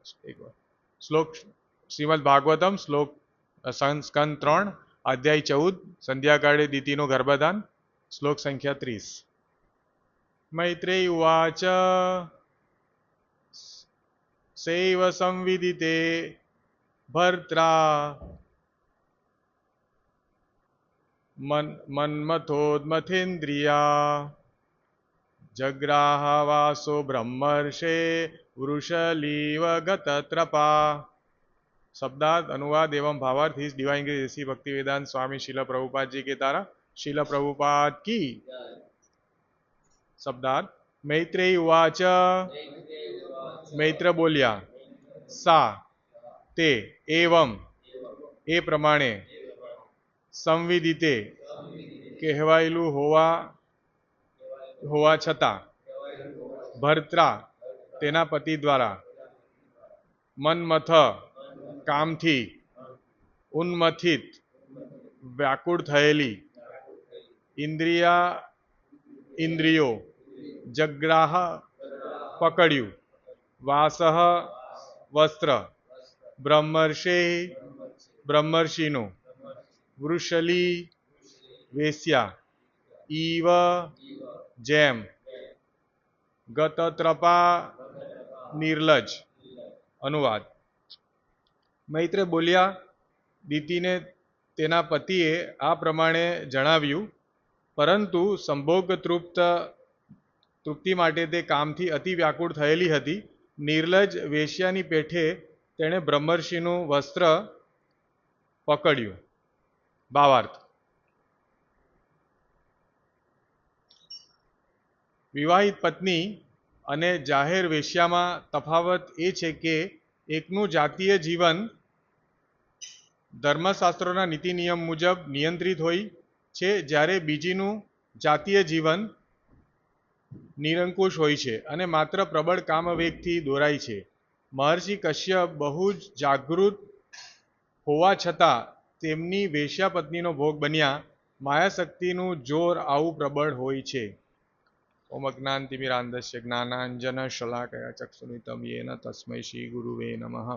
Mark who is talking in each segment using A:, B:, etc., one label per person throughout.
A: એક વાર શ્લોક શ્રીમદ ભાગવતમ શ્લોક સ્કંદ 3 અધ્યાય 14 સંધ્યાકાળે દીતિનું ગર્ભદાન શ્લોક સંખ્યા 30 મૈત્રેય ઉવાચ સૈવ સંવિદિતે ભર્ત્રા મન્મથોન્મથેન્દ્રિયા જગ્રાહ વાસો બ્રહ્મર્ષે વૃષલીવ ગતત્રપા. शब्दार्थ अनुवाद एवं भावार्थ इस डिवाइन ग्रेस ऋषि भक्ति वेदांत स्वामी शिल प्रभुपाद जी के द्वारा शिल प्रभुपाद की. शब्दार्थ मैत्रेय उवाच मैत्र बोलिया सा ते एवं ए प्रमाणे संविदिते કહેવાયેલું હોવા છતાં ભર્ત્રા તેના પતિ દ્વારા મન્મથ કામથી ઉન્મથિત વ્યાકુળ થયેલી ઇન્દ્રિયો જગ્રાહ પકડ્યું વાસહ વસ્ત્ર બ્રહ્મર્ષિનું વૃષલી વેશ્યા ઈવ જેમ ગતત્રપા નિર્લજ. અનુવાદ મૈત્રે બોલ્યા દીતિને તેના પતિએ આ પ્રમાણે જણાવ્યું, પરંતુ સંભોગ તૃપ્તિ માટે તે કામથી અતિ વ્યાકુળ થયેલી હતી. નિર્લજ વેશ્યાની પેઠે તેણે બ્રહ્મર્ષિનું વસ્ત્ર પકડ્યું. ભાવાર્થ વિવાહિત પત્ની અને જાહેર વેશ્યામાં તફાવત એ છે કે એકનું જાતીય જીવન ધર્મશાસ્ત્રોના નીતિ નિયમ મુજબ નિયંત્રિત હોય છે, જ્યારે બીજીનું જાતીય જીવન નિરંકુશ હોય છે અને માત્ર પ્રબળ કામવેગથી દોરાય છે. મહર્ષિ કશ્યપ બહુ જ જાગૃત હોવા છતાં તેમની વેશ્યા પત્નીનો ભોગ બન્યા. માયાશક્તિનું જોર આવું પ્રબળ હોય છે. ઓમ અજ્ઞાનતિમિરાંધસ્ય જ્ઞાનાંજન શલાકયા ચક્ષુનિતમ યેન તસ્મૈ શ્રી ગુરુવે નમઃ.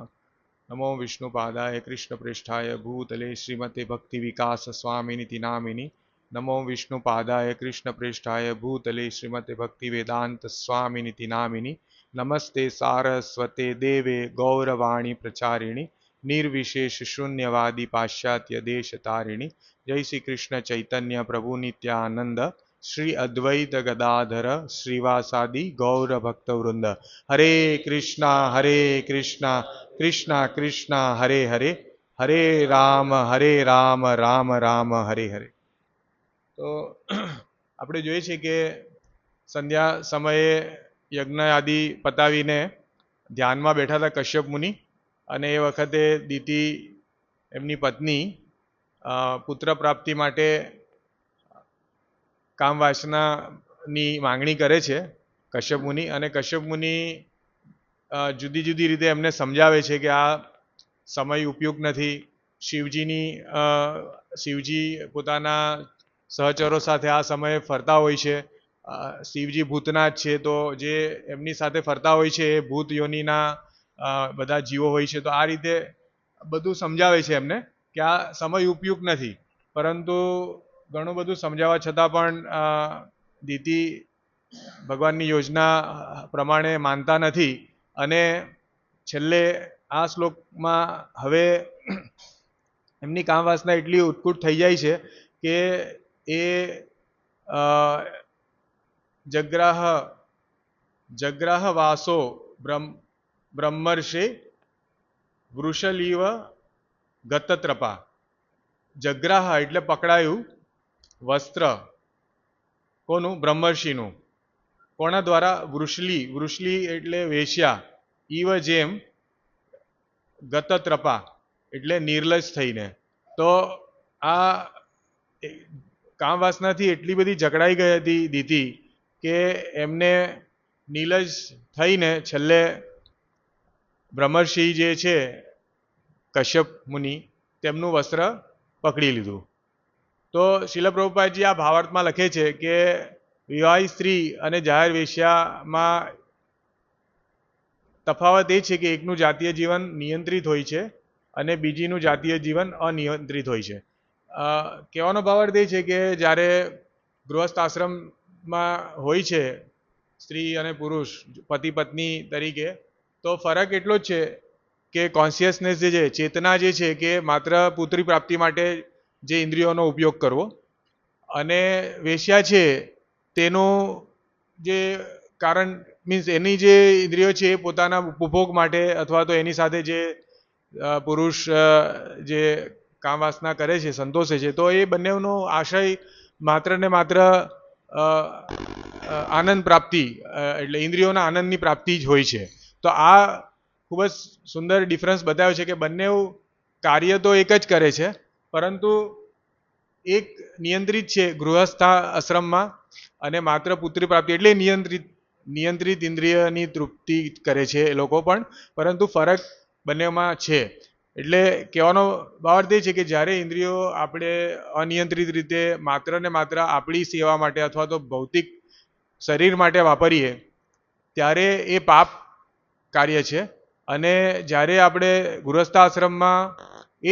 A: નમો વિષ્ણુપાદાય કૃષ્ણપ્રેષ્ઠાય ભૂતલે શ્રીમતે ભક્તિ વિકાસ સ્વામિનિતિ નામિની. નમો વિષ્ણુપાદાય કૃષ્ણપ્રેષ્ઠાય ભૂતલે શ્રીમતે ભક્તિ વેદાંત સ્વામિનિતિ નામિની. નમસ્તે સારસ્વતે દેવે ગૌરવાણી પ્રચારિણી નિર્વિશેષ શૂન્યવાદી પાશ્ચાત્ય દેશ તારિણી. જય શ્રી કૃષ્ણ ચૈતન્ય પ્રભુ નિત્યાનંદ श्री अद्वैत गदाधर श्रीवासादि गौर भक्त वृंद. हरे कृष्णा कृष्णा कृष्णा हरे हरे, हरे राम राम राम हरे हरे. તો આપણે જોઈએ છે કે સંધ્યા સમયે યજ્ઞ આદિ પતાવીને ધ્યાનમાં બેઠા હતા કશ્યપ મુનિ, અને એ વખતે દીતિ એમની પત્ની પુત્ર પ્રાપ્તિ માટે કામ વાસનાની માંગણી કરે છે કશ્યપ મુનિ, અને કશ્યપ મુનિ જુદી જુદી રીતે એમને સમજાવે છે કે આ સમય ઉપયુક્ત નથી. શિવજી પોતાના સહચરો સાથે આ સમયે ફરતા હોય છે. શિવજી ભૂતનાથ છે, તો જે એમની સાથે ફરતા હોય છે એ ભૂત યોનિના બધા જીવો હોય છે. તો આ રીતે બધું સમજાવે છે એમને કે આ સમય ઉપયુક્ત નથી. પરંતુ ઘણું બધું સમજાવવા છતાં પણ દીતિ ભગવાનની યોજના પ્રમાણે માનતા નથી. અને છેલ્લે આ શ્લોકમાં હવે એમની કામવાસના એટલી ઉત્કુટ થઈ જાય છે કે એ જગ્રાહ વાસો બ્રહ્મર્ષે વૃષલીવ ગતત્રપા. જગ્રાહ એટલે પકડાયું, વસ્ત્ર કોનું? બ્રહ્મર્ષિનું. કોના દ્વારા? વૃષલી એટલે વેશ્યા, ઈવ જેમ, ગતત્રપા એટલે નિર્લજ થઈને. તો આ કામવાસનાથી એટલી બધી જકડાઈ ગઈ હતી દીતિ કે એમને નિર્લજ થઈને છેલ્લે બ્રહ્મર્ષિ જે છે કશ્યપ મુનિ તેમનું વસ્ત્ર પકડી લીધું. તો શીલ પ્રભુપાદજી આ ભાવાર્થમાં લખે છે કે વિવાહિત સ્ત્રી અને જાહેર વેશ્યામાં તફાવત એ છે કે એકનું જાતીય જીવન નિયંત્રિત હોય છે અને બીજીનું જાતીય જીવન અનિયંત્રિત હોય છે. કહેવાનો ભાવાર્થ એ છે કે જ્યારે ગૃહસ્થ આશ્રમમાં હોય છે સ્ત્રી અને પુરુષ પતિ પત્ની તરીકે, તો ફરક એટલો જ છે કે કોન્શિયસનેસ જે છે, ચેતના જે છે કે માત્ર પુત્રી પ્રાપ્તિ માટે જે ઇન્દ્રિયોનો ઉપયોગ કરવો, અને વેશ્યા છે તેનું જે કારણ મીન્સ એની જે ઇન્દ્રિયો છે એ પોતાના ઉપભોગ માટે અથવા તો એની સાથે જે પુરુષ જે કામ વાસના કરે છે, સંતોષે છે, તો એ બંનેનો આશય માત્ર ને માત્ર આનંદ પ્રાપ્તિ, એટલે ઇન્દ્રિયોના આનંદની પ્રાપ્તિ જ હોય છે. તો આ ખૂબ જ સુંદર ડિફરન્સ બતાવ્યો છે કે બંને કાર્ય તો એક જ કરે છે, પરંતુ એક નિયંત્રિત છે ગૃહસ્થ આશ્રમમાં અને માત્ર પુત્રી પ્રાપ્તિ એટલે નિયંત્રિત ઇન્દ્રિયની તૃપ્તિ કરે છે એ લોકો પણ, પરંતુ ફરક બંનેમાં છે. એટલે કહેવાનો ભાવાર્થ એ છે કે જ્યારે ઇન્દ્રિયો આપણે અનિયંત્રિત રીતે માત્ર ને માત્ર આપણી સેવા માટે અથવા તો ભૌતિક શરીર માટે વાપરીએ ત્યારે એ પાપ કાર્ય છે, અને જ્યારે આપણે ગૃહસ્થ આશ્રમમાં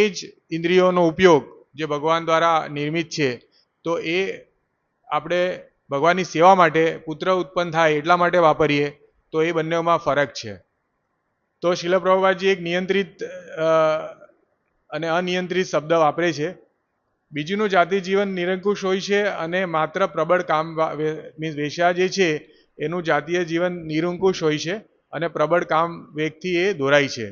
A: એ જ ઇન્દ્રિયોનો ઉપયોગ જે ભગવાન દ્વારા નિર્મિત છે, તો એ આપણે ભગવાનની સેવા માટે પુત્ર ઉત્પન્ન થાય એટલા માટે વાપરીએ, તો એ બંનેમાં ફરક છે. તો શીલ પ્રભુપાદજી એક નિયંત્રિત અને અનિયંત્રિત શબ્દ વાપરે છે. બીજુંનું જાતિ જીવન નિરંકુશ હોય છે અને માત્ર પ્રબળ કામ મીન્સ વેશ્યા જે છે એનું જાતીય જીવન નિરંકુશ હોય છે અને પ્રબળ કામ વેગથી એ દોરાય છે.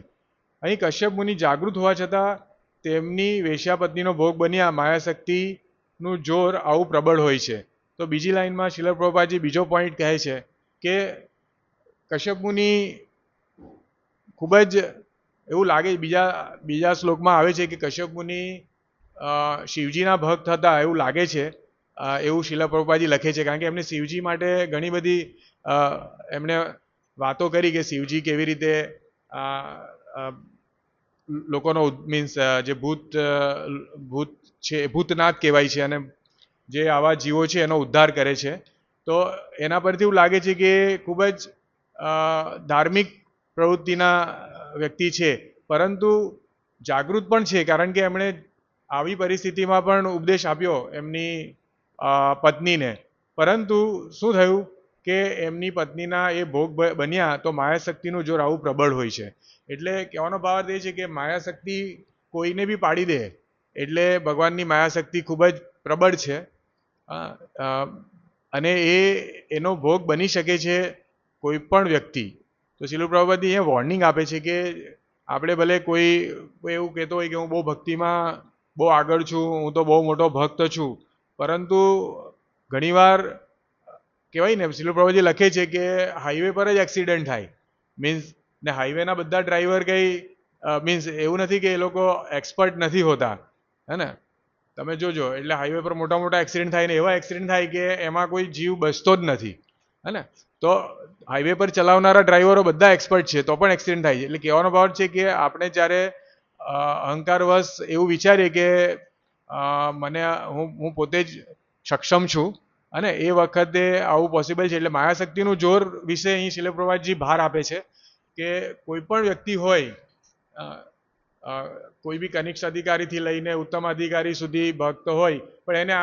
A: અહીં કશ્યપ મુનિ જાગૃત હોવા છતાં તેમની વેશ્યા પત્નીનો ભોગ બન્યા માયાશક્તિનું જોર આવું પ્રબળ હોય છે. તો બીજી લાઈનમાં શીલ પ્રભુપાદજી બીજો પોઈન્ટ કહે છે કે કશ્યપ મુનિ ખૂબ જ એવું લાગે, બીજા શ્લોકમાં આવે છે કે કશ્યપ મુનિ શિવજીના ભક્ત હતા એવું લાગે છે, એવું શીલ પ્રભુપાદજી લખે છે, કારણ કે એમને શિવજી માટે ઘણી બધી એમણે વાતો કરી કે શિવજી કેવી રીતે લોકોનો મીન્સ જે ભૂત છે ભૂતનાથ કહેવાય છે અને જે આવા જીવો છે એનો ઉદ્ધાર કરે છે. તો એના પરથી એવું લાગે છે કે ખૂબ જ ધાર્મિક પ્રવૃત્તિના વ્યક્તિ છે, પરંતુ જાગૃત પણ છે, કારણ કે એમણે આવી પરિસ્થિતિમાં પણ ઉપદેશ આપ્યો એમની પત્નીને, પરંતુ શું થયું કે એમની પત્નીના એ ભોગ બન્યા તો માયાશક્તિનું જોર આવું પ્રબળ હોય છે. એટલે કહેવાનો ભાવાર્થ એ છે કે માયાશક્તિ કોઈને બી પાડી દે, એટલે ભગવાનની માયાશક્તિ ખૂબ જ પ્રબળ છે, અને એનો ભોગ બની શકે છે કોઈ પણ વ્યક્તિ. તો શીલ પ્રભુપાદ અહીંયા વોર્નિંગ આપે છે કે આપણે ભલે કોઈ એવું કહેતો હોય કે હું બહુ ભક્તિમાં બહુ આગળ છું, હું તો બહુ મોટો ભક્ત છું, પરંતુ ઘણીવાર કહેવાય ને શીલ પ્રભુજી લખે છે કે હાઈવે પર જ એક્સિડન્ટ થાય, મીન્સ ને હાઈવેના બધા ડ્રાઈવર કંઈ મીન્સ એવું નથી કે એ લોકો એક્સપર્ટ નથી હોતા, હે ને. તમે જોજો, એટલે હાઈવે પર મોટા મોટા એક્સિડન્ટ થાય ને એવા એક્સિડન્ટ થાય કે એમાં કોઈ જીવ બચતો જ નથી, હે ને. તો હાઈવે પર ચલાવનારા ડ્રાઈવરો બધા એક્સપર્ટ છે તો પણ એક્સિડન્ટ થાય છે. એટલે કહેવાનો ભાવ છે કે આપણે જ્યારે અહંકારવશ એવું વિચારીએ કે હું પોતે જ સક્ષમ છું, અને એ વખતે આવું પોસિબલ છે. એટલે માયાશક્તિનું જોર વિશે અહીં શીલ પ્રભુપાદજી ભાર આપે છે કે કોઈ પણ વ્યક્તિ હોય, કોઈ બી કનિષ્ઠ અધિકારીથી લઈને ઉત્તમ અધિકારી સુધી ભક્ત હોય, પણ એને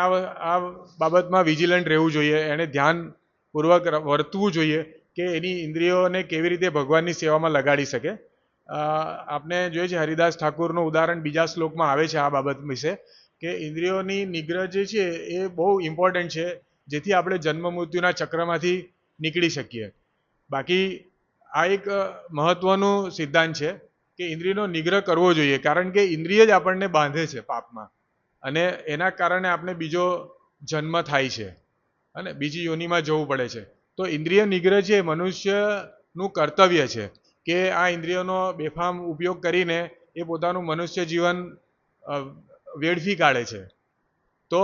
A: આ બાબતમાં વિજિલન્ટ રહેવું જોઈએ, એને ધ્યાનપૂર્વક વર્તવું જોઈએ કે એની ઇન્દ્રિયોને કેવી રીતે ભગવાનની સેવામાં લગાડી શકે. આપણે જોઈએ છે હરિદાસ ઠાકુરનું ઉદાહરણ બીજા શ્લોકમાં આવે છે આ બાબત વિશે, કે ઇન્દ્રિયોની નિગ્રહ જે છે એ બહુ ઇમ્પોર્ટન્ટ છે, જેથી આપણે જન્મ મૃત્યુના ચક્રમાંથી નીકળી શકીએ. બાકી આ એક મહત્વનું સિદ્ધાંત છે કે ઇન્દ્રિયનો નિગ્રહ કરવો જોઈએ, કારણ કે ઇન્દ્રિય જ આપણને બાંધે છે પાપમાં, અને એના કારણે આપણે બીજો જન્મ થાય છે અને બીજી યોનિમાં જવું પડે છે. તો ઇન્દ્રિય નિગ્રહ છે મનુષ્યનું કર્તવ્ય છે કે આ ઇન્દ્રિયોનો બેફામ ઉપયોગ કરીને એ પોતાનું મનુષ્ય જીવન વેડફી કાઢે છે. તો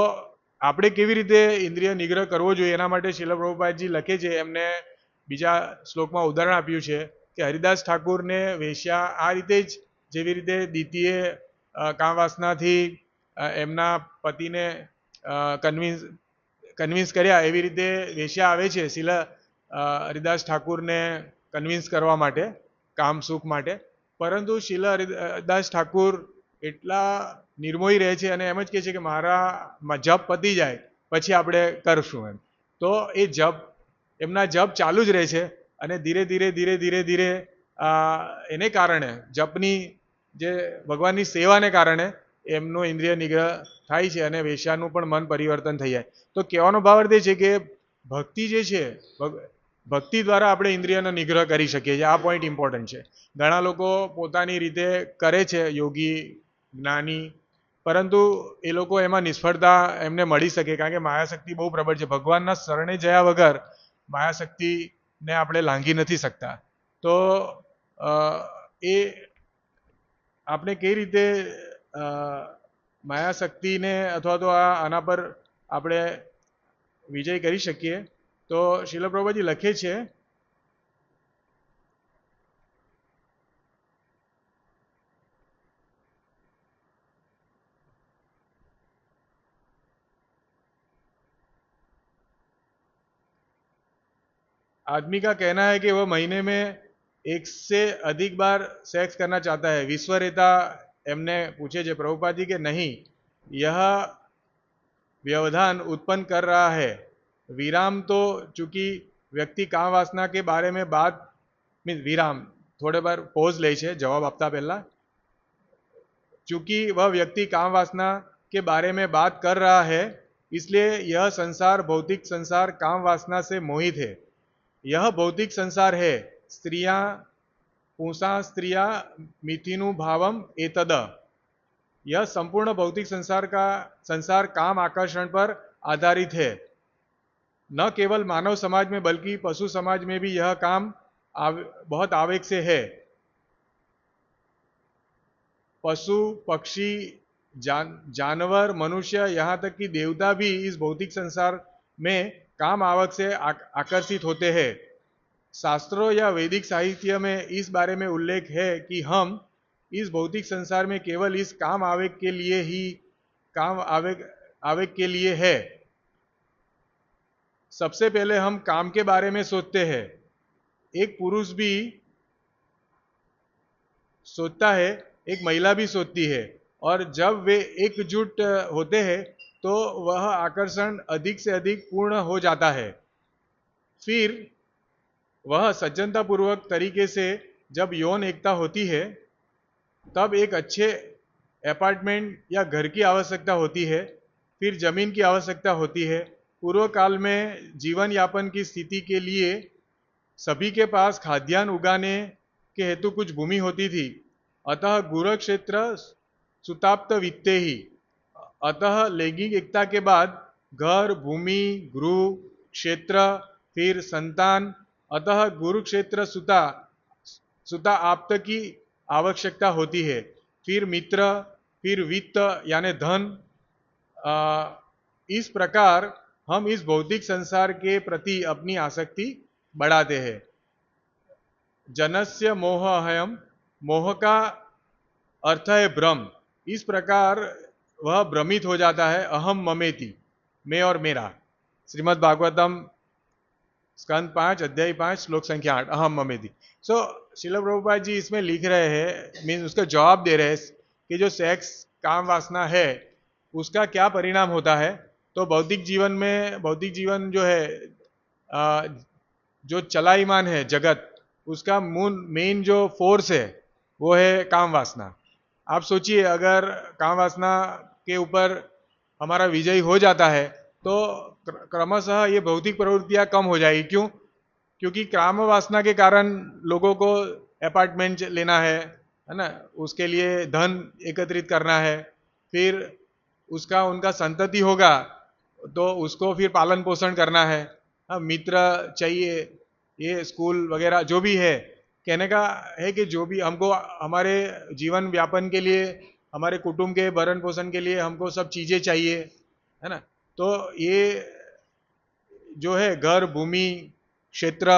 A: આપણે કેવી રીતે ઇન્દ્રિય નિગ્રહ કરવો જોઈએ એના માટે શીલ પ્રભુપાદજી લખે છે, એમને બીજા શ્લોકમાં ઉદાહરણ આપ્યું છે કે હરિદાસ ઠાકુરને વેશ્યા આ રીતે જ જેવી રીતે દીતીએ કામવાસનાથી એમના પતિને કન્વિન્સ કર્યા, એવી રીતે વેશ્યા આવે છે હરિદાસ ઠાકુરને કન્વિન્સ કરવા માટે, કામ સુખ માટે, પરંતુ શીલ હરિદાસ ઠાકુર એટલા નિર્મોહી રહે છે અને એમ જ કહે છે કે મારા જપ પતી જાય પછી આપણે કરશું એમ. તો એ જપ એમના જપ ચાલુ જ રહે છે અને ધીરે ધીરે ધીરે ધીરે ધીરે એને કારણે જપની જે ભગવાનની સેવાને કારણે એમનો ઇન્દ્રિય નિગ્રહ થાય છે અને વેશ્યાનું પણ મન પરિવર્તન થઈ જાય. તો કહેવાનો ભાવ અર્થ એ છે કે ભક્તિ જે છે, ભક્તિ દ્વારા આપણે ઇન્દ્રિયનો નિગ્રહ કરી શકીએ છીએ. આ પોઈન્ટ ઇમ્પોર્ટન્ટ છે. ઘણા લોકો પોતાની રીતે કરે છે, યોગી જ્ઞાની, પરંતુ એ લોકો એમાં નિષ્ફળતા એમને મળી શકે, કારણ કે માયાશક્તિ બહુ પ્રબળ છે. ભગવાનના શરણે જયા વગર માયાશક્તિને આપણે લાંઘી નથી શકતા. તો એ આપણે કઈ રીતે માયાશક્તિને અથવા તો આના પર આપણે વિજય કરી શકીએ? તો શ્રીલ પ્રભુપાદજી લખે છે, आदमी का कहना है कि वह महीने में 1 से अधिक बार सेक्स करना चाहता है. विश्वरेता एमने पूछे जे प्रभुपाद जी के नहीं, यह व्यवधान उत्पन्न कर रहा है. विराम तो चूंकि व्यक्ति काम वासना के बारे में बात मीन विराम थोड़े बार पॉज ले छे जवाब आपता पहला. चूंकि वह व्यक्ति काम वासना के बारे में बात कर रहा है, इसलिए यह संसार भौतिक संसार काम वासना से मोहित है. यह भौतिक संसार है. स्त्रियां पुंसा स्त्रिया मिथिनु भावम एतद. यह संपूर्ण भौतिक संसार काम आकर्षण पर आधारित है. न केवल मानव समाज में बल्कि पशु समाज में भी यह काम बहुत आवेग से है. पशु पक्षी जानवर मनुष्य यहाँ तक कि देवता भी इस भौतिक संसार में काम आवक से आकर्षित होते हैं. शास्त्रों या वैदिक साहित्य में इस बारे में उल्लेख है कि हम इस भौतिक संसार में केवल इस काम आवेग के लिए ही आवेग के लिए है. सबसे पहले हम काम के बारे में सोचते हैं. एक पुरुष भी सोचता है, एक महिला भी सोचती है, और जब वे एकजुट होते हैं तो वह आकर्षण अधिक से अधिक पूर्ण हो जाता है. फिर वह सज्जनता पूर्वक तरीके से जब यौन एकता होती है, तब एक अच्छे अपार्टमेंट या घर की आवश्यकता होती है. फिर जमीन की आवश्यकता होती है. पूर्व काल में जीवन यापन की स्थिति के लिए सभी के पास खाद्यान्न उगाने के हेतु कुछ भूमि होती थी. अतः गुरु क्षेत्र सुताप्त वित्ते ही. अतः लैंगिक एकता के बाद घर, भूमि, गृह, क्षेत्र, फिर संतान, अतः गुरु क्षेत्र सुता आप्त की आवश्यकता होती है. फिर मित्र, फिर वित्त यानी धन. इस प्रकार हम इस भौतिक संसार के प्रति अपनी आसक्ति बढ़ाते हैं. जनस्य मोह अहम. मोह का अर्थ है भ्रम. इस प्रकार वह भ्रमित हो जाता है. अहम ममेति, मैं और मेरा. श्रीमद् भागवतम स्कंद 5 अध्याय 5 श्लोक संख्या 8, अहम ममेति. सो श्रील प्रभुपाद जी इसमें लिख रहे हैं, मीन उसका जवाब दे रहे हैं कि जो सेक्स काम वासना है उसका क्या परिणाम होता है. तो भौतिक जीवन जो है, जो चलायमान है जगत, उसका मेन जो फोर्स है वो है काम वासना. आप सोचिए, अगर काम वासना के ऊपर हमारा विजय हो जाता है तो क्रमशः ये भौतिक प्रवृत्तियां कम हो जाएगी. क्यों? क्योंकि काम वासना के कारण लोगों को अपार्टमेंट लेना है ना, उसके लिए धन एकत्रित करना है, फिर उनका संतति होगा तो उसको फिर पालन पोषण करना है, मित्र चाहिए, ये स्कूल वगैरह जो भी है. कहने का है कि जो भी हमको हमारे जीवन व्यापन के लिए, हमारे कुटुंब के भरण पोषण के लिए हमको सब चीज़ें चाहिए, है ना. तो ये जो है घर, भूमि, क्षेत्र,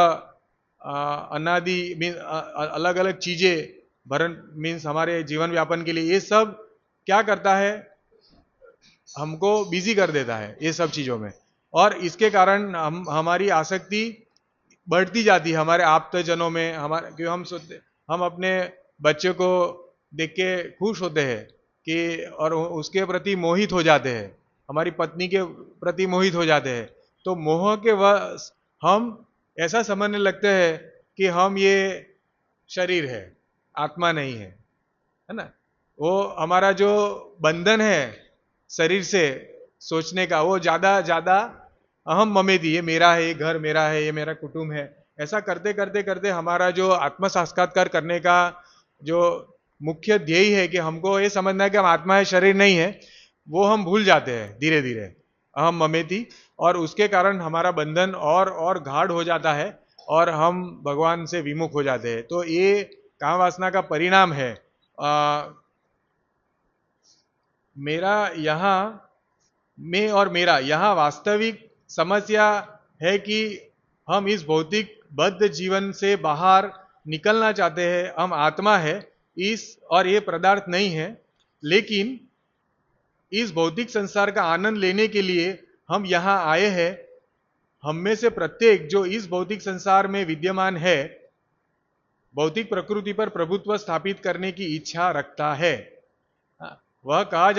A: अनादि मीन अलग अलग चीज़ें भरण मीन्स हमारे जीवन व्यापन के लिए, ये सब क्या करता है, हमको बिजी कर देता है ये सब चीज़ों में. और इसके कारण हमारी आसक्ति बढ़ती जाती है हमारे आप्तजनों में. क्यों हम सोचते हम अपने बच्चे को देख के खुश होते हैं कि और उसके प्रति मोहित हो जाते हैं, हमारी पत्नी के प्रति मोहित हो जाते हैं, तो मोह के वश हम ऐसा समझने लगते हैं कि हम ये शरीर है, आत्मा नहीं है ना। वो हमारा जो बंधन है शरीर से सोचने का, वो ज्यादा ज्यादा अहम ममेती, ये मेरा है, ये घर मेरा है, ये मेरा कुटुंब है, ऐसा करते करते करते हमारा जो आत्म साक्षात्कार करने का जो मुख्य ध्येय है कि हमको ये समझना है कि हम आत्मा है, शरीर नहीं है, वो हम भूल जाते हैं धीरे धीरे, अहम ममेती। और उसके कारण हमारा बंधन और गाढ़ हो जाता है और हम भगवान से विमुख हो जाते हैं। तो ये काम वासना का परिणाम है। मेरा यहाँ मैं और मेरा यहाँ वास्तविक समस्या है कि हम इस भौतिक बद्ध जीवन से बाहर निकलना चाहते हैं। हम आत्मा है इस, और ये पदार्थ नहीं है, लेकिन इस भौतिक संसार का आनंद लेने के लिए हम यहाँ आए हैं। हम में से प्रत्येक जो इस भौतिक संसार में विद्यमान है, भौतिक प्रकृति पर प्रभुत्व स्थापित करने की इच्छा रखता है। वह कहा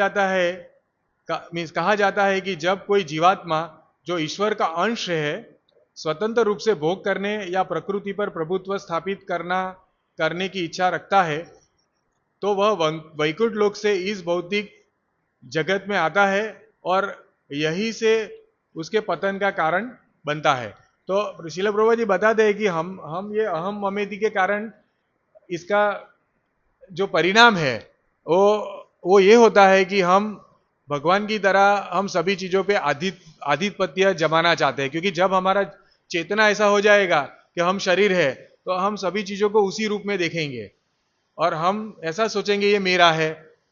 A: जाता है कि जब कोई जीवात्मा जो ईश्वर का अंश है स्वतंत्र रूप से भोग करने या प्रकृति पर प्रभुत्व स्थापित करने की इच्छा रखता है, तो वह वैकुंठ लोक से इस भौतिक जगत में आता है और यही से उसके पतन का कारण बनता है। तो श्रील प्रभुपाद जी बताते हैं कि हम ये अहम ममेती के कारण इसका जो परिणाम है वो ये होता है कि हम भगवान की तरह हम सभी चीजों पे आधिपत्य जमाना चाहते हैं, क्योंकि जब हमारा चेतना ऐसा हो जाएगा कि हम शरीर है, तो हम सभी चीजों को उसी रूप में देखेंगे और हम ऐसा सोचेंगे ये मेरा है।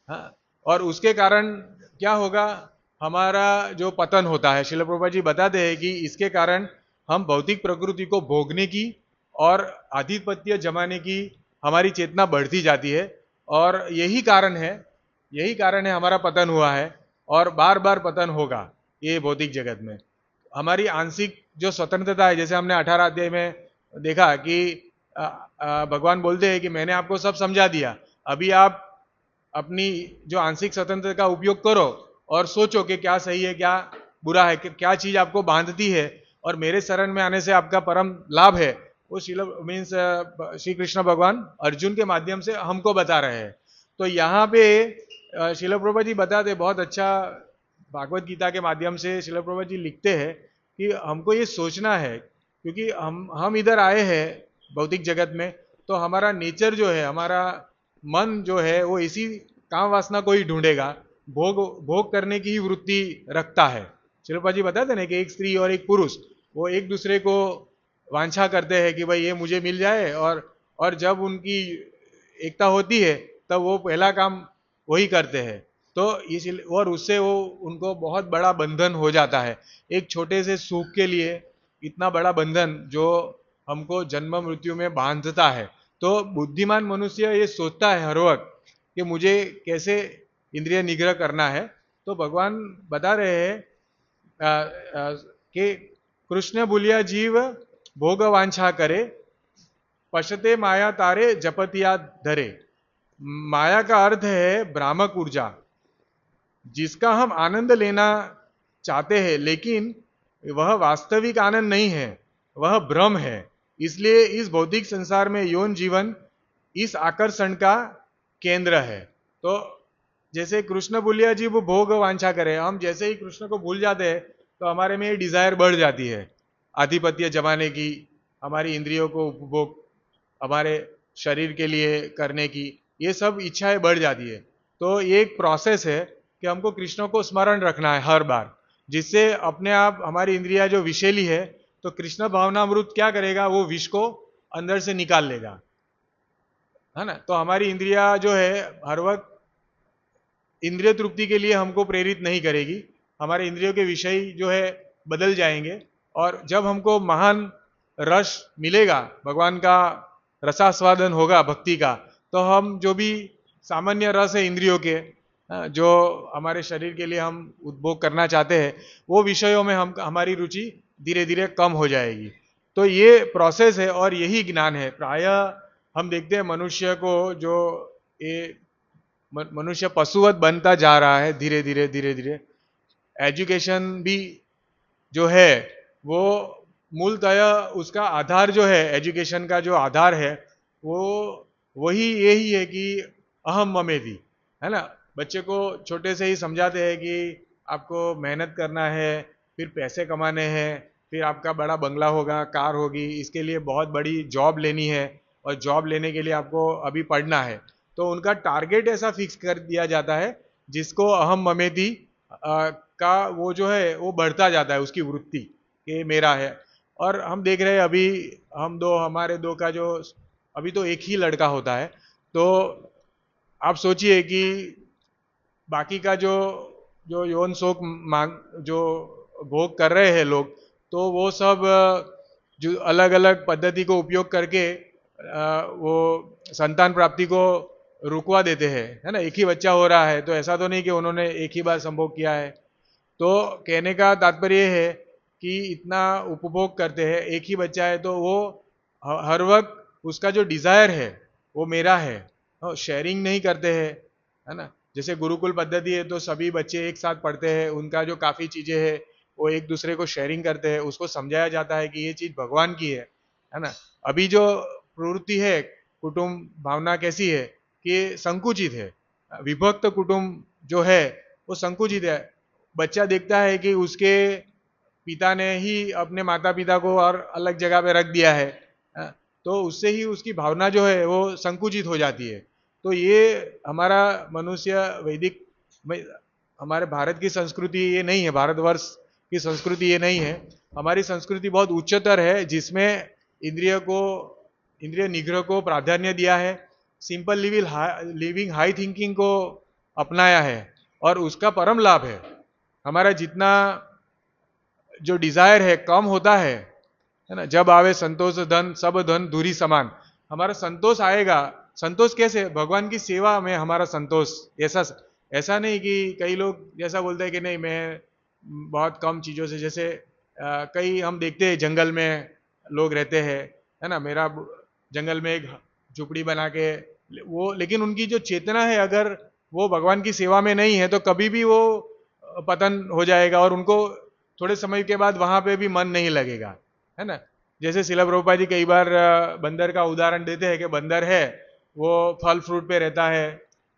A: हाँ, और उसके कारण क्या होगा, हमारा जो पतन होता है। श्रील प्रभुपाद जी बताते हैं कि इसके कारण हम भौतिक प्रकृति को भोगने की और आधिपत्य जमाने की हमारी चेतना बढ़ती जाती है, और यही कारण है हमारा पतन हुआ है और बार बार पतन होगा ये भौतिक जगत में। हमारी आंशिक जो स्वतंत्रता है, जैसे हमने 18 अध्याय में देखा कि भगवान बोलते हैं कि मैंने आपको सब समझा दिया, अभी आप अपनी जो आंशिक स्वतंत्रता का उपयोग करो और सोचो कि क्या सही है क्या बुरा है, क्या चीज आपको बांधती है और मेरे शरण में आने से आपका परम लाभ है। वो श्री कृष्ण भगवान अर्जुन के माध्यम से हमको बता रहे हैं। तो यहाँ पे श्रील प्रभुपाद जी बताते, बहुत अच्छा भागवत गीता के माध्यम से श्रील प्रभुपाद जी लिखते हैं कि हमको ये सोचना है, क्योंकि हम इधर आए हैं भौतिक जगत में, तो हमारा नेचर जो है, हमारा मन जो है, वो इसी काम वासना को ही ढूंढेगा, भोग करने की ही वृत्ति रखता है। श्रील प्रभुपाद जी बताते ना कि एक स्त्री और एक पुरुष वो एक दूसरे को वांछा करते हैं कि भाई ये मुझे मिल जाए, और जब उनकी एकता होती है तब वो पहला काम वही करते हैं। तो इसलिए और उससे वो उनको बहुत बड़ा बंधन हो जाता है, एक छोटे से सुख के लिए इतना बड़ा बंधन जो हमको जन्म मृत्यु में बांधता है। तो बुद्धिमान मनुष्य ये सोचता है हर वक्त कि मुझे कैसे इंद्रिय निग्रह करना है। तो भगवान बता रहे हैं कि कृष्ण बुलिया जीव भोग वांछा करे, पशते माया तारे जपतिया धरे। माया का अर्थ है भ्रामक ऊर्जा, जिसका हम आनंद लेना चाहते हैं, लेकिन वह वास्तविक आनंद नहीं है, वह भ्रम है। इसलिए इस भौतिक संसार में यौन जीवन इस आकर्षण का केंद्र है। तो जैसे कृष्ण बुलिया जी वो भोग वांछा करे, हम जैसे ही कृष्ण को भूल जाते हैं तो हमारे में डिजायर बढ़ जाती है आधिपत्य जमाने की, हमारी इंद्रियों को उपभोग हमारे शरीर के लिए करने की, ये सब इच्छाएं बढ़ जाती है। तो ये एक प्रोसेस है कि हमको कृष्ण को स्मरण रखना है हर बार, जिससे अपने आप हमारी इंद्रिया जो विषैली है, तो कृष्ण भावनामृत क्या करेगा, वो विष को अंदर से निकाल लेगा, है ना। तो हमारी इंद्रिया जो है हर वक्त इंद्रिय तृप्ति के लिए हमको प्रेरित नहीं करेगी, हमारे इंद्रियों के विषय जो है बदल जाएंगे। और जब हमको महान रस मिलेगा, भगवान का रसास्वादन होगा भक्ति का, तो हम जो भी सामान्य रस है इंद्रियों के, जो हमारे शरीर के लिए हम उपभोग करना चाहते हैं, वो विषयों में हमारी रुचि धीरे धीरे कम हो जाएगी। तो ये प्रोसेस है और यही ज्ञान है। प्रायः हम देखते हैं मनुष्य को जो ये मनुष्य पशुवत बनता जा रहा है धीरे धीरे धीरे धीरे। एजुकेशन भी जो है वो मूलतः उसका आधार जो है, एजुकेशन का जो आधार है वो वही यही है कि अहम ममेधी, है ना। बच्चे को छोटे से ही समझाते हैं कि आपको मेहनत करना है, फिर पैसे कमाने हैं, फिर आपका बड़ा बंगला होगा, कार होगी, इसके लिए बहुत बड़ी जॉब लेनी है, और जॉब लेने के लिए आपको अभी पढ़ना है। तो उनका टारगेट ऐसा फिक्स कर दिया जाता है जिसको अहम ममेधी का वो जो है वो बढ़ता जाता है, उसकी वृत्ति कि मेरा है। और हम देख रहे हैं अभी हमारे दो का जो अभी तो एक ही लड़का होता है, तो आप सोचिए कि बाकी का जो जो यौन शोक मांग जो भोग कर रहे हैं लोग, तो वो सब जो अलग अलग पद्धति को उपयोग करके वो संतान प्राप्ति को रुकवा देते हैं, है ना। एक ही बच्चा हो रहा है तो ऐसा तो नहीं कि उन्होंने एक ही बार संभोग किया है। तो कहने का तात्पर्य है कि इतना उपभोग करते हैं, एक ही बच्चा है तो वो हर वक्त उसका जो डिजायर है वो मेरा है, शेयरिंग नहीं करते हैं, है ना। जैसे गुरुकुल पद्धति है तो सभी बच्चे एक साथ पढ़ते हैं, उनका जो काफ़ी चीज़ें हैं वो एक दूसरे को शेयरिंग करते हैं, उसको समझाया जाता है कि ये चीज़ भगवान की है ना। अभी जो प्रवृत्ति है कुटुंब भावना कैसी है कि संकुचित है, विभक्त कुटुंब जो है वो संकुचित है। बच्चा देखता है कि उसके पिता ने ही अपने माता पिता को और अलग जगह पे रख दिया है, तो उससे ही उसकी भावना जो है वो संकुचित हो जाती है। तो ये हमारा मनुष्य वैदिक हमारे भारत की संस्कृति ये नहीं है, भारतवर्ष की संस्कृति ये नहीं है। हमारी संस्कृति बहुत उच्चतर है जिसमें इंद्रिय निग्रह को प्राधान्य दिया है, सिंपल लिविंग हाई थिंकिंग को अपनाया है, और उसका परम लाभ है। हमारा जितना जो डिजायर है कम होता है ना। जब आवे संतोष धन सब धन दूरी समान, हमारा संतोष आएगा। संतोष कैसे? भगवान की सेवा में हमारा संतोष। ऐसा नहीं कि कई लोग जैसा बोलते हैं कि नहीं मैं बहुत कम चीज़ों से, जैसे कई हम देखते हैं जंगल में लोग रहते हैं, है ना। मेरा जंगल में एक झुपड़ी बना के वो, लेकिन उनकी जो चेतना है अगर वो भगवान की सेवा में नहीं है तो कभी भी वो पतन हो जाएगा, और उनको थोड़े समय के बाद वहां पे भी मन नहीं लगेगा, है ना। जैसे शिला प्रभुपाद जी कई बार बंदर का उदाहरण देते हैं कि बंदर है वो फल फ्रूट पे रहता है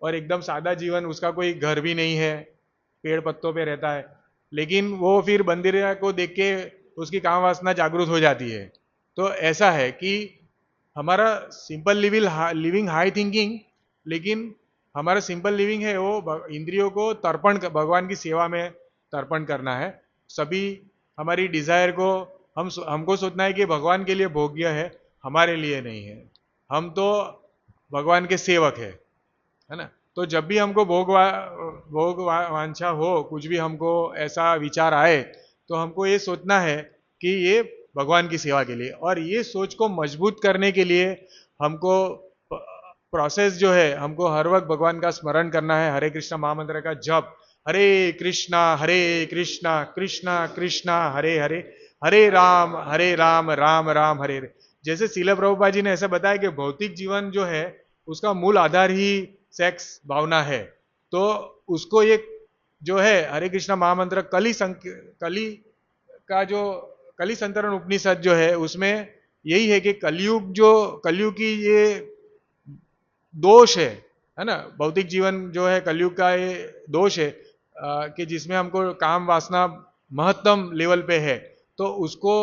A: और एकदम सादा जीवन, उसका कोई घर भी नहीं है, पेड़ पत्तों पे रहता है, लेकिन वो फिर बंदरिया को देख के उसकी काम वासना जागृत हो जाती है। तो ऐसा है कि हमारा सिंपल लिविंग हाई थिंकिंग, लेकिन हमारा सिंपल लिविंग है वो इंद्रियों को तर्पण भगवान की सेवा में तर्पण करना है। सभी हमारी डिजायर को हमको सोचना है कि भगवान के लिए भोग्य है, हमारे लिए नहीं है। हम तो भगवान के सेवक है ना। तो जब भी हमको भोग वांछा हो, कुछ भी हमको ऐसा विचार आए, तो हमको ये सोचना है कि ये भगवान की सेवा के लिए, और ये सोच को मजबूत करने के लिए हमको प्रोसेस जो है, हमको हर वक्त भगवान का स्मरण करना है, हरे कृष्णा महामंत्र का जप, हरे कृष्णा कृष्णा कृष्णा हरे हरे, हरे राम राम राम हरे हरे। जैसे शिला प्रभुपाद जी ने ऐसा बताया कि भौतिक जीवन जो है उसका मूल आधार ही सेक्स भावना है, तो उसको ये जो है हरे कृष्णा महामंत्र कली का जो कली संतरण उपनिषद जो है उसमें यही है कि कलयुग की ये दोष है ना। भौतिक जीवन जो है कलयुग का ये दोष है कि जिसमें हमको काम वासना महत्तम लेवल पे है, तो उसको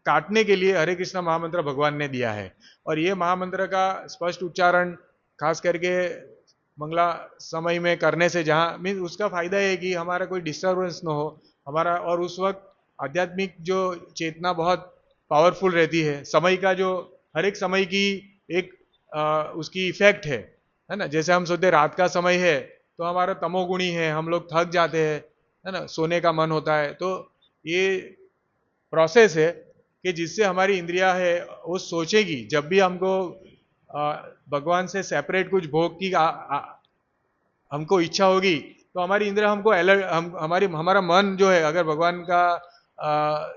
A: काटने के लिए हरे कृष्णा महामंत्र भगवान ने दिया है। और ये महामंत्र का स्पष्ट उच्चारण खास करके मंगला समय में करने से जहाँ मीन उसका फायदा है कि हमारा कोई डिस्टर्बेंस ना हो हमारा, और उस वक्त आध्यात्मिक जो चेतना बहुत पावरफुल रहती है। समय का जो हर एक समय की एक उसकी इफेक्ट है ना। जैसे हम सोचते रात का समय है तो हमारा तमोगुणी है, हम लोग थक जाते हैं, है ना, सोने का मन होता है। तो ये प्रोसेस है कि जिससे हमारी इंद्रिया है वो सोचेगी, जब भी हमको भगवान से सेपरेट कुछ भोग की हमको इच्छा होगी तो हमारी इंद्रिया हमको अलर्ट हमारा मन जो है अगर भगवान का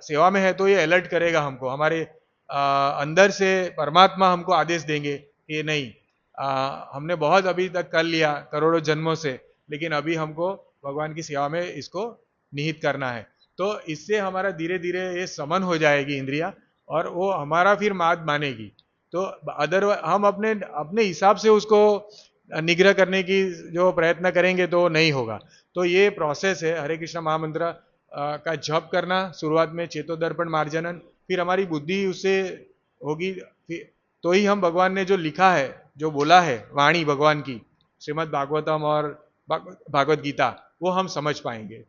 A: सेवा में है तो ये अलर्ट करेगा हमको, हमारे अंदर से परमात्मा हमको आदेश देंगे ये नहीं, हमने बहुत अभी तक कर लिया करोड़ों जन्मों से, लेकिन अभी हमको भगवान की सेवा में इसको निहित करना है। तो इससे हमारा धीरे धीरे ये समन हो जाएगी इंद्रिया, और वो हमारा फिर मात मानेगी। तो अदर हम अपने अपने हिसाब से उसको निग्रह करने की जो प्रयत्न करेंगे तो नहीं होगा। तो ये प्रोसेस है हरे कृष्ण महामंत्र का जप करना, शुरुआत में चेतोदर्पण मार्जनन, फिर हमारी बुद्धि उससे होगी, तो ही हम भगवान ने जो लिखा है, जो बोला है वाणी भगवान की, श्रीमद् भागवतम और भागवत गीता, वो हम समझ पाएंगे।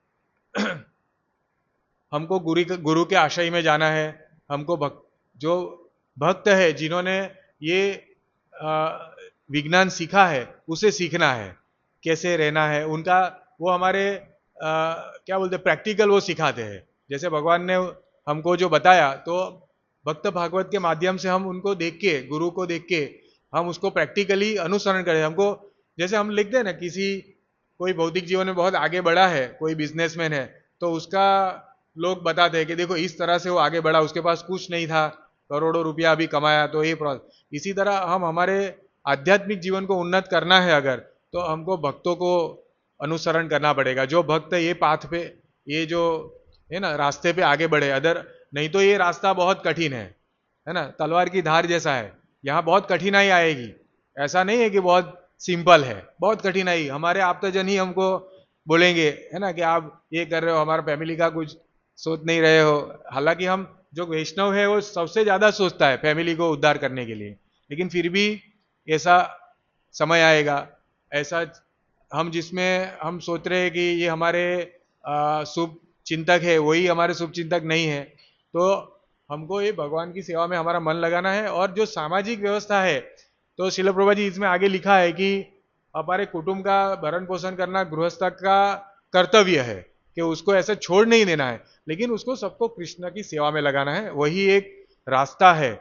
A: हमको गुरु के आश्रय में जाना है, हमको जो भक्त है जिन्होंने ये विज्ञान सीखा है उसे सीखना है, कैसे रहना है उनका, वो हमारे क्या बोलते प्रैक्टिकल वो सिखाते हैं। जैसे भगवान ने हमको जो बताया, तो भक्त भागवत के माध्यम से हम उनको देख के, गुरु को देख के हम उसको प्रैक्टिकली अनुसरण करें। हमको जैसे हम लिखते हैं ना, किसी कोई भौतिक जीवन में बहुत आगे बढ़ा है, कोई बिजनेसमैन है, तो उसका लोग बताते हैं कि देखो इस तरह से वो आगे बढ़ा, उसके पास कुछ नहीं था, करोड़ों रुपया अभी कमाया, तो ये इसी तरह हम हमारे आध्यात्मिक जीवन को उन्नत करना है अगर, तो हमको भक्तों को अनुसरण करना पड़ेगा। जो भक्त ये पाथ पे, ये जो है ना रास्ते पे आगे बढ़े, अदर नहीं तो ये रास्ता बहुत कठिन है ना, तलवार की धार जैसा है, यहाँ बहुत कठिनाई आएगी। ऐसा नहीं है कि बहुत सिंपल है, बहुत कठिनाई। हमारे आप्तजन ही हमको बोलेंगे है ना कि आप ये कर रहे हो, हमारा फैमिली का कुछ सोच नहीं रहे हो। हालांकि हम जो वैष्णव है वो सबसे ज्यादा सोचता है फैमिली को उद्धार करने के लिए, लेकिन फिर भी ऐसा समय आएगा, ऐसा हम जिसमें हम सोच रहे हैं कि ये हमारे शुभ चिंतक है, वही हमारे शुभ चिंतक नहीं है। तो हमको ये भगवान की सेवा में हमारा मन लगाना है। और जो सामाजिक व्यवस्था है, तो श्रील प्रभुपाद जी इसमें आगे लिखा है कि हमारे कुटुंब का भरण पोषण करना गृहस्थ का कर्तव्य है, कि उसको ऐसे छोड़ नहीं देना है, लेकिन उसको सबको कृष्ण की सेवा में लगाना है, वही एक रास्ता है।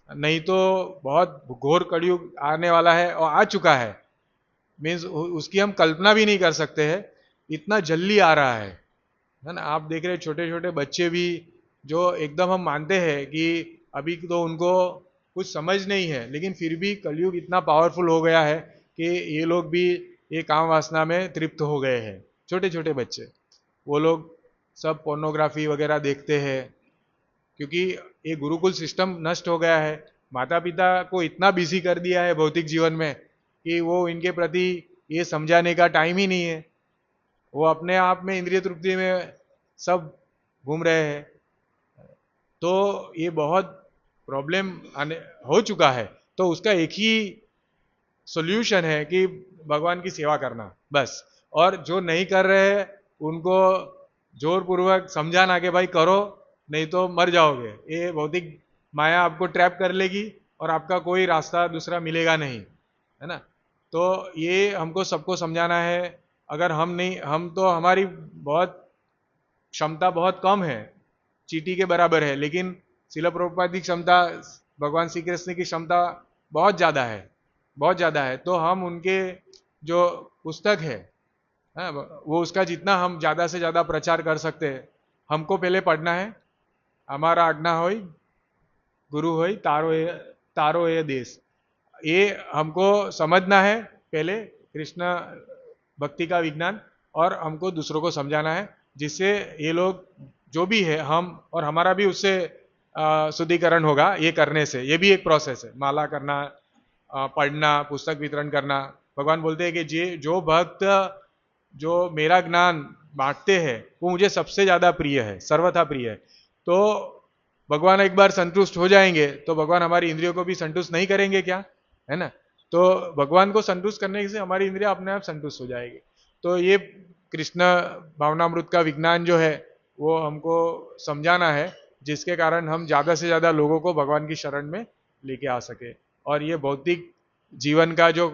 A: नहीं तो बहुत घोर कलयुग आने वाला है और आ चुका है, मीन्स उसकी हम कल्पना भी नहीं कर सकते हैं, इतना जल्दी आ रहा है ना। आप देख रहे छोटे छोटे बच्चे भी, जो एकदम हम मानते हैं कि अभी तो उनको कुछ समझ नहीं है, लेकिन फिर भी कलयुग इतना पावरफुल हो गया है कि ये लोग भी ये काम वासना में तृप्त हो गए हैं। छोटे छोटे बच्चे, वो लोग सब पोर्नोग्राफी वगैरह देखते हैं, क्योंकि ये गुरुकुल सिस्टम नष्ट हो गया है। माता पिता को इतना बिजी कर दिया है भौतिक जीवन में कि वो इनके प्रति ये समझाने का टाइम ही नहीं है। वो अपने आप में इंद्रिय तृप्ति में सब घूम रहे हैं। तो ये बहुत प्रॉब्लम आने हो चुका है। तो उसका एक ही सॉल्यूशन है कि भगवान की सेवा करना, बस। और जो नहीं कर रहे हैं उनको जोरपूर्वक समझाना कि भाई करो, नहीं तो मर जाओगे। ये भौतिक माया आपको ट्रैप कर लेगी और आपका कोई रास्ता दूसरा मिलेगा नहीं, है ना। तो ये हमको सबको समझाना है। अगर हम नहीं, हम तो हमारी बहुत क्षमता बहुत कम है, चींटी के बराबर है, लेकिन श्रील प्रभुपाद की क्षमता, भगवान श्री कृष्ण की क्षमता बहुत ज़्यादा है, बहुत ज़्यादा है। तो हम उनके जो पुस्तक है, वो उसका जितना हम ज़्यादा से ज़्यादा प्रचार कर सकते हैं, हमको पहले पढ़ना है। हमारा आज्ञा होई गुरु होई तारो ये देश, ये हमको समझना है पहले कृष्ण भक्ति का विज्ञान, और हमको दूसरों को समझाना है, जिससे ये लोग जो भी है हम और हमारा भी उससे शुद्धिकरण होगा। ये करने से, ये भी एक प्रोसेस है, माला करना, पढ़ना, पुस्तक वितरण करना। भगवान बोलते हैं कि जो भक्त जो मेरा ज्ञान बांटते हैं वो मुझे सबसे ज्यादा प्रिय है, सर्वथा प्रिय है। तो भगवान एक बार संतुष्ट हो जाएंगे तो भगवान हमारी इंद्रियों को भी संतुष्ट नहीं करेंगे क्या, है ना। तो भगवान को संतुष्ट करने से हमारी इंद्रिया अपने आप संतुष्ट हो जाएगी। तो ये कृष्ण भावनामृत का विज्ञान जो है वो हमको समझाना है, जिसके कारण हम ज्यादा से ज्यादा लोगों को भगवान की शरण में लेके आ सके। और ये भौतिक जीवन का जो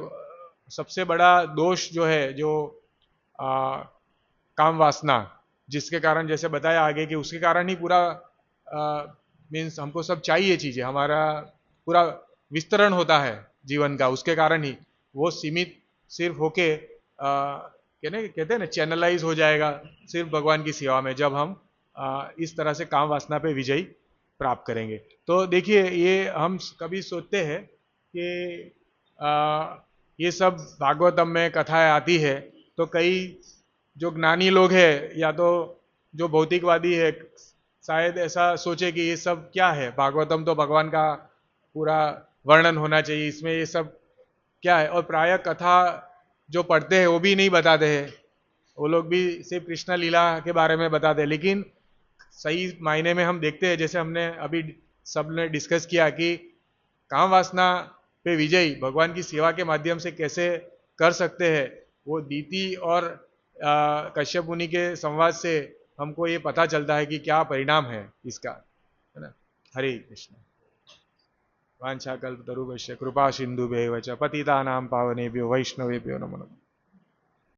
A: सबसे बड़ा दोष जो है, जो काम वासना, जिसके कारण जैसे बताया आगे कि उसके कारण ही पूरा मीन्स हमको सब चाहिए चीजें, हमारा पूरा विस्तरण होता है जीवन का, उसके कारण ही वो सीमित सिर्फ होके कहते हैं ना चैनलाइज हो जाएगा सिर्फ भगवान की सेवा में, जब हम इस तरह से काम वासना पे विजय प्राप्त करेंगे। तो देखिए, ये हम कभी सोचते हैं कि ये सब भागवतम में कथाएं आती है, तो कई जो ज्ञानी लोग हैं या तो जो भौतिकवादी है शायद ऐसा सोचे कि ये सब क्या है, भागवतम तो भगवान का पूरा वर्णन होना चाहिए, इसमें ये सब क्या है। और प्रायः कथा जो पढ़ते हैं वो भी नहीं बताते हैं, वो लोग भी सिर्फ कृष्ण लीला के बारे में बताते हैं। लेकिन सही मायने में हम देखते हैं, जैसे हमने अभी सब ने डिस्कस किया कि काम वासना पे विजय भगवान की सेवा के माध्यम से कैसे कर सकते हैं, वो दीति और कश्यप मुनि के संवाद से हमको ये पता चलता है कि क्या परिणाम है इसका, है ना। हरे कृष्ण। वांछाकल्पतरुभ्यश्च कृपा सिन्धुभ्यैव च पतितानां पावनेभ्यो वैष्णवेभ्यो नमो नमः।